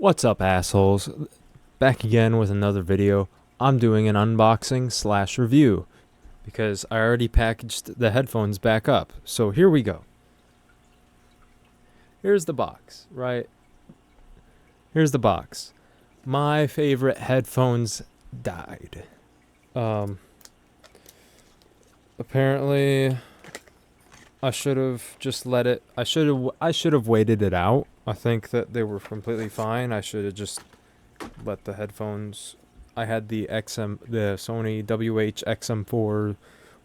What's up, assholes? Back again with another video. I'm doing an unboxing slash review because I already packaged the headphones back up. So here we go. Here's the box, right? Here's the box. My favorite headphones died. Apparently I should have just let it. I should have waited it out. I think that they were completely fine. I should have just let the headphones. I had the Sony WH-XM4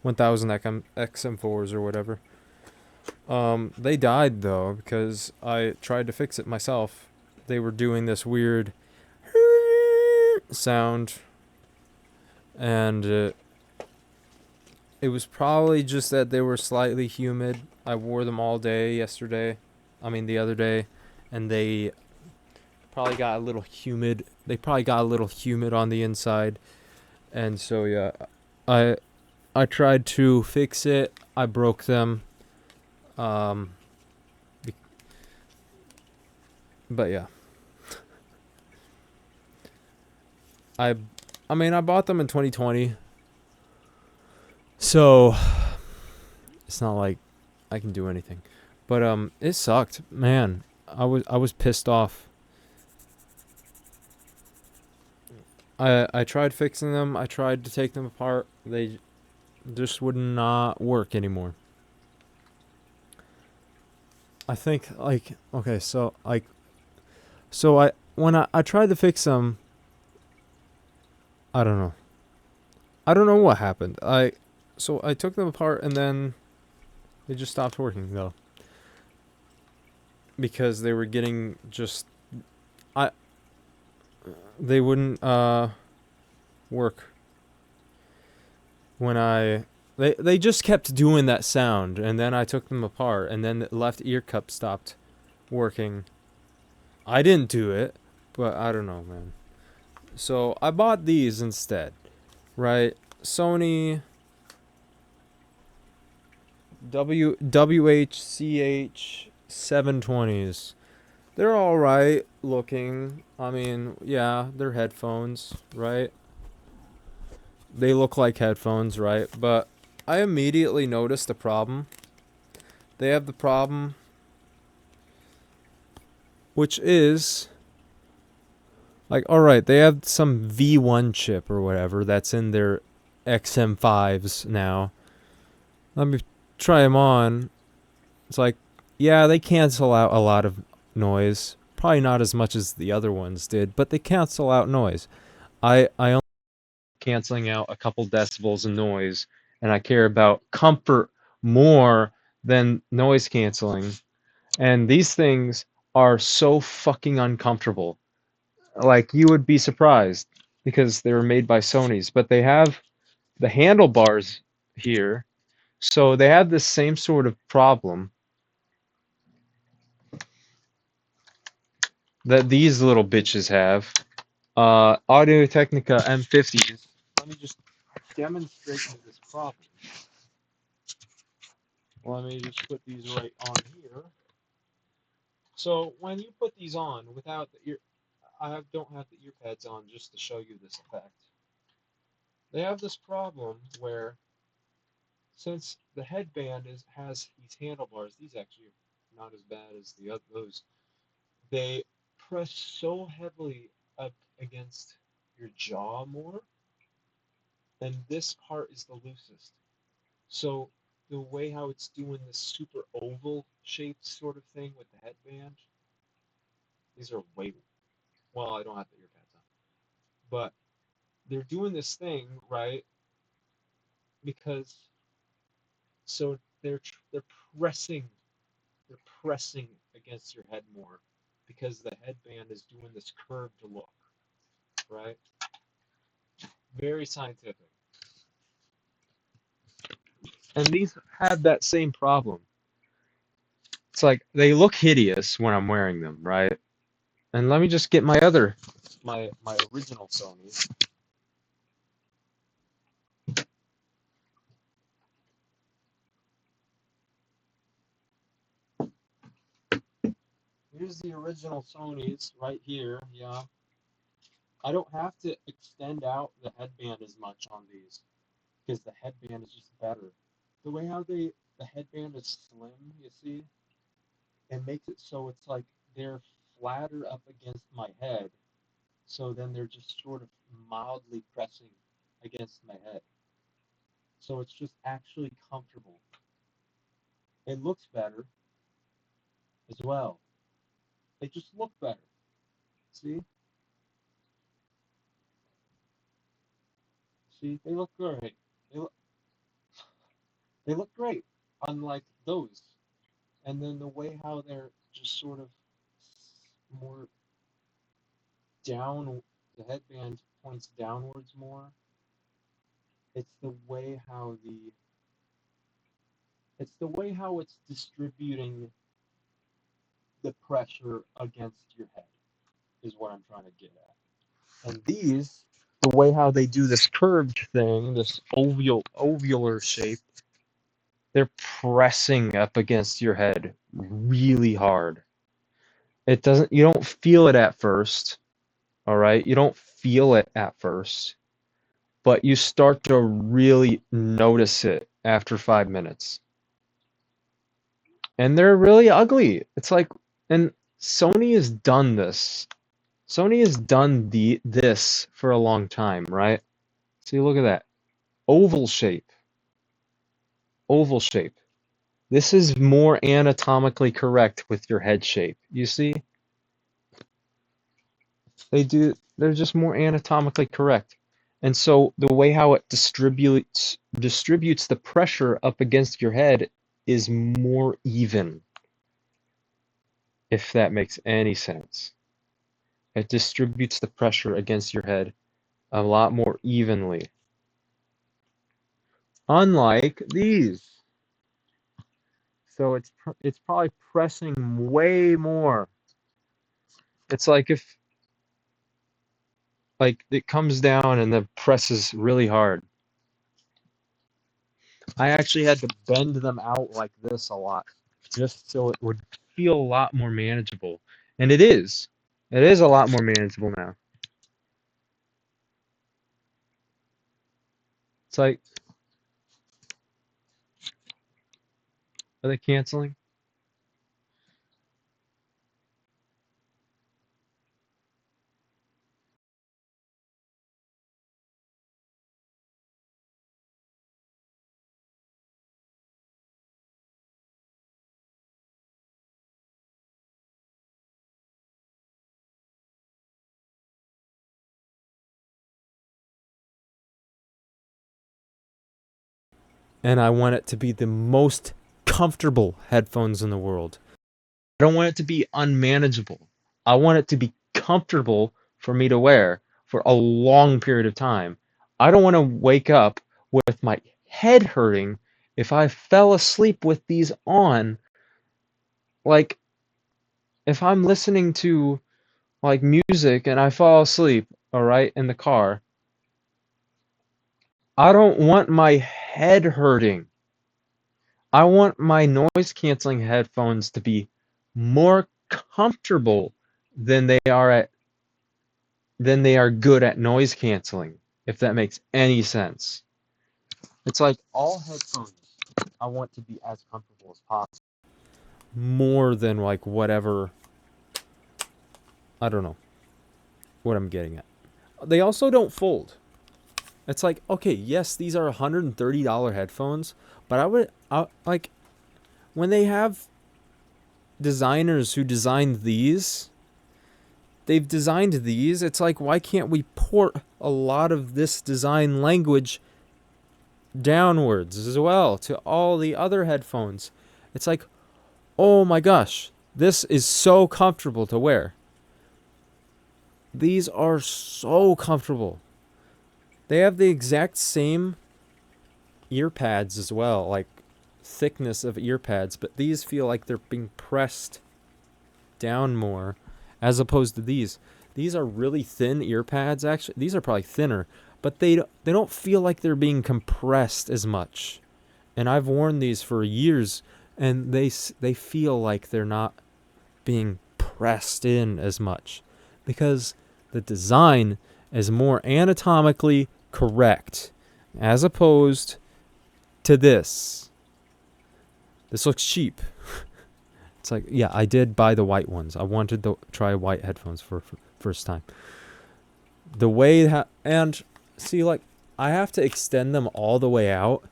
1000 XM4s or whatever. They died though because I tried to fix it myself. They were doing this weird sound, and it was probably just that they were slightly humid. I wore them all day yesterday. I mean the other day, and they probably got a little humid. They probably got a little humid on the inside, and so yeah, I I tried to fix it. I broke them. Um, but yeah, I I mean I bought them in 2020, so it's not like I can do anything. But it sucked, man. I was pissed off. I tried fixing them. I tried to take them apart. They just would not work anymore. I think like okay, so I when I tried to fix them, I don't know. I don't know what happened. I took them apart and then they just stopped working though because they were getting just I they wouldn't work when they just kept doing that sound, and then I took them apart and then the left ear cup stopped working. I didn't do it, but I don't know, man. So I bought these instead, right? Sony WHCH 720s. They're all right looking. I mean, yeah, they're headphones, right? They look like headphones, right? But I immediately noticed a problem. They have the problem, which is like, all right, they have some V1 chip or whatever that's in their XM5s now. Let me try them on. It's like, yeah, they cancel out a lot of noise. Probably not as much as the other ones did, but they cancel out noise. I only canceling out a couple decibels of noise, and I care about comfort more than noise canceling. And these things are so fucking uncomfortable. Like you would be surprised because they were made by Sony's, but they have the handlebars here. So they have this same sort of problem that these little bitches have. Audio Technica M50s. Let me just demonstrate this problem. Let me just put these right on here. So when you put these on without the ear, don't have the ear pads on just to show you this effect. They have this problem where since the headband has these handlebars, these actually are not as bad as those. They press so heavily up against your jaw more, and this part is the loosest. So the way how it's doing this super oval shaped sort of thing with the headband, these are way well. I don't have the ear pads on, but they're doing this thing right because they're pressing they're pressing against your head more because the headband is doing this curved look, right? Very scientific. And these have that same problem. It's like they look hideous when I'm wearing them, right? And let me just get my original Sony. Here's the original Sony's right here. Yeah. I don't have to extend out the headband as much on these because the headband is just better. The way how the headband is slim, you see, it makes it so it's like they're flatter up against my head. So then they're just sort of mildly pressing against my head. So it's just actually comfortable. It looks better as well. They just look better. See? See? They look great. They look, they look great, unlike those. And then the way how they're just sort of more down, the headband points downwards more. It's the way how it's distributing the pressure against your head is what I'm trying to get at. And these, the way how they do this curved thing, this ovular shape, they're pressing up against your head really hard. You don't feel it at first, all right? You don't feel it at first, but you start to really notice it after 5 minutes. And they're really ugly. It's like, and Sony has done this. Sony has done this for a long time, right? See, look at that. Oval shape. Oval shape. This is more anatomically correct with your head shape. You see? They're just more anatomically correct. And so the way how it distributes the pressure up against your head is more even, if that makes any sense. It distributes the pressure against your head a lot more evenly. Unlike these. So it's probably pressing way more. It's like if it comes down and then presses really hard. I actually had to bend them out like this a lot just so it would feel a lot more manageable. And it is. It is a lot more manageable now. It's like, are they canceling? And I want it to be the most comfortable headphones in the world. I don't want it to be unmanageable. I want it to be comfortable for me to wear for a long period of time. I don't want to wake up with my head hurting if I fell asleep with these on. Like, if I'm listening to like music and I fall asleep, all right, in the car, I don't want my head hurting. I want my noise canceling headphones to be more comfortable than they are good at noise canceling, if that makes any sense. It's like all headphones I want to be as comfortable as possible. More than like whatever, I don't know what I'm getting at. They also don't fold. It's like, okay, yes, these are $130 headphones, but like when they have designers who designed these, they've designed these. It's like, why can't we port a lot of this design language downwards as well to all the other headphones? It's like, oh my gosh, this is so comfortable to wear. These are so comfortable. They have the exact same ear pads as well, like thickness of ear pads, but these feel like they're being pressed down more as opposed to these. These are really thin ear pads, actually. These are probably thinner, but they don't feel like they're being compressed as much. And I've worn these for years, and they feel like they're not being pressed in as much because the design is more anatomically correct as opposed to this. This looks cheap. It's like, yeah, I did buy the white ones. I wanted to try white headphones for first time. The way and see, like, I have to extend them all the way out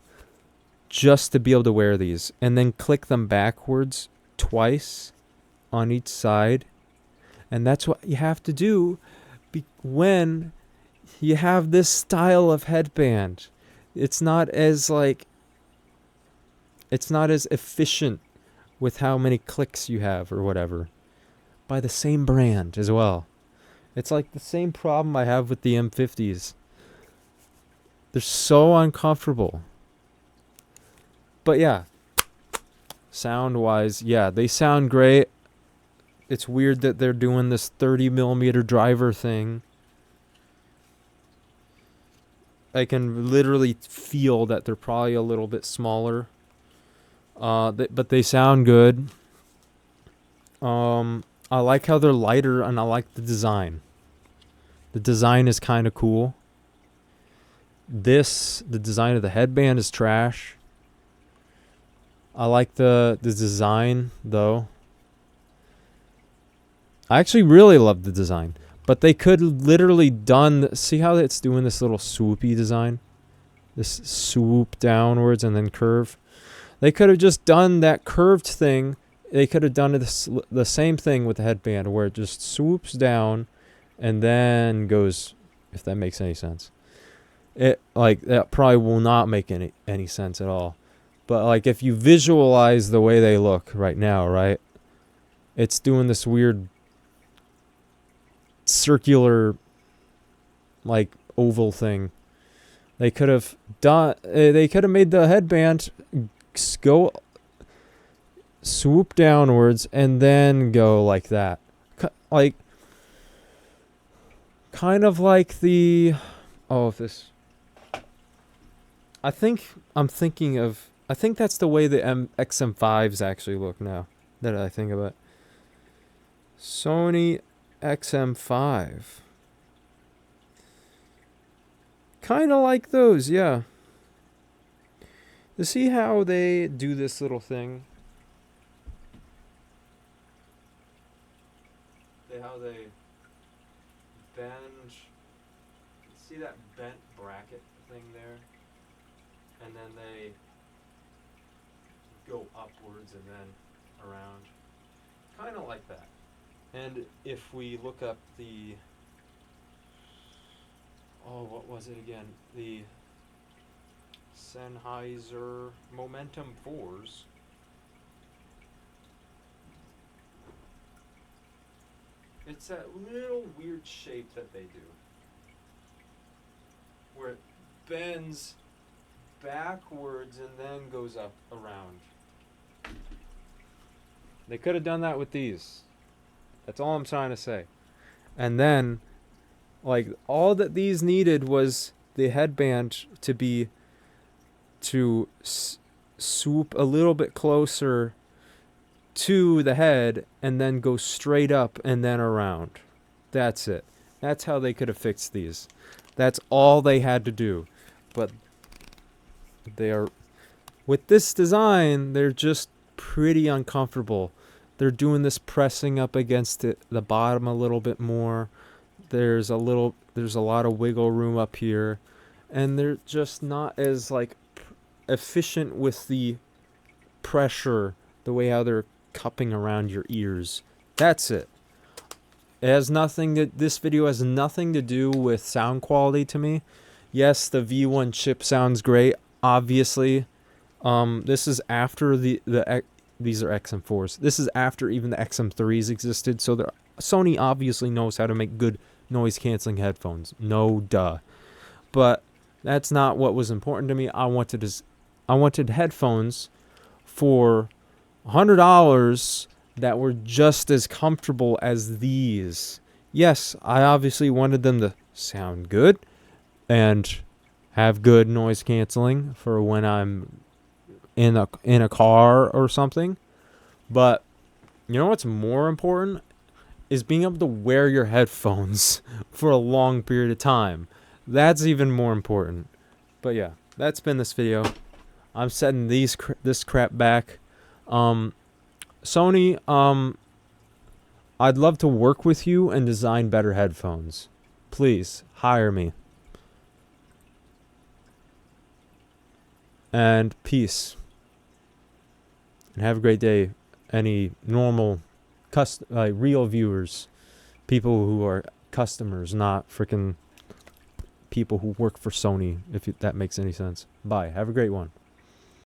just to be able to wear these, and then click them backwards twice on each side. And that's what you have to do when you have this style of headband. It's not as efficient with how many clicks you have or whatever, by the same brand as well. It's like the same problem I have with the M50s. They're so uncomfortable. But yeah, sound-wise, yeah, they sound great. It's weird that they're doing this 30mm driver thing. I can literally feel that they're probably a little bit smaller. But they sound good. I like how they're lighter, and I like the design. The design is kind of cool. The design of the headband is trash. I like the design, though. I actually really love the design. But they could literally see how it's doing this little swoopy design? This swoop downwards and then curve. They could have just done that curved thing. They could have done the same thing with the headband, where it just swoops down and then goes, if that makes any sense. That probably will not make any sense at all. But like, if you visualize the way they look right now, right? It's doing this weird circular, like, oval thing. They could have made the headband go swoop downwards and then go like that. Like, kind of like the I think that's the way the XM5s actually look now that I think about it. Sony XM5. Kind of like those, yeah. You see how they do this little thing? How they bend. See that bent bracket thing there? And then they go upwards and then around. Kind of like that. And if we look up the... what was it again? The Sennheiser Momentum 4s. It's that little weird shape that they do, where it bends backwards and then goes up around. They could have done that with these. That's all I'm trying to say. And then, like, all that these needed was the headband to swoop a little bit closer to the head and then go straight up and then around. That's it. That's how they could have fixed these. That's all they had to do. But with this design, they're just pretty uncomfortable. They're doing this pressing up against the bottom a little bit more. There's a lot of wiggle room up here, and they're just not as like efficient with the pressure, the way how they're cupping around your ears. That's it. This video has nothing to do with sound quality to me. Yes, the V1 chip sounds great, obviously. This is after these are XM4s. This is after even the XM3s existed, so Sony obviously knows how to make good noise canceling headphones. No duh. But that's not what was important to me. I wanted headphones for $100 that were just as comfortable as these. Yes, I obviously wanted them to sound good and have good noise canceling for when I'm in a car or something. But you know what's more important? is being able to wear your headphones for a long period of time. That's even more important. But yeah, that's been this video. I'm setting this crap back. Sony, I'd love to work with you and design better headphones. Please hire me. And peace. And have a great day. Any normal, real viewers, people who are customers, not freaking people who work for Sony, if that makes any sense. Bye. Have a great one.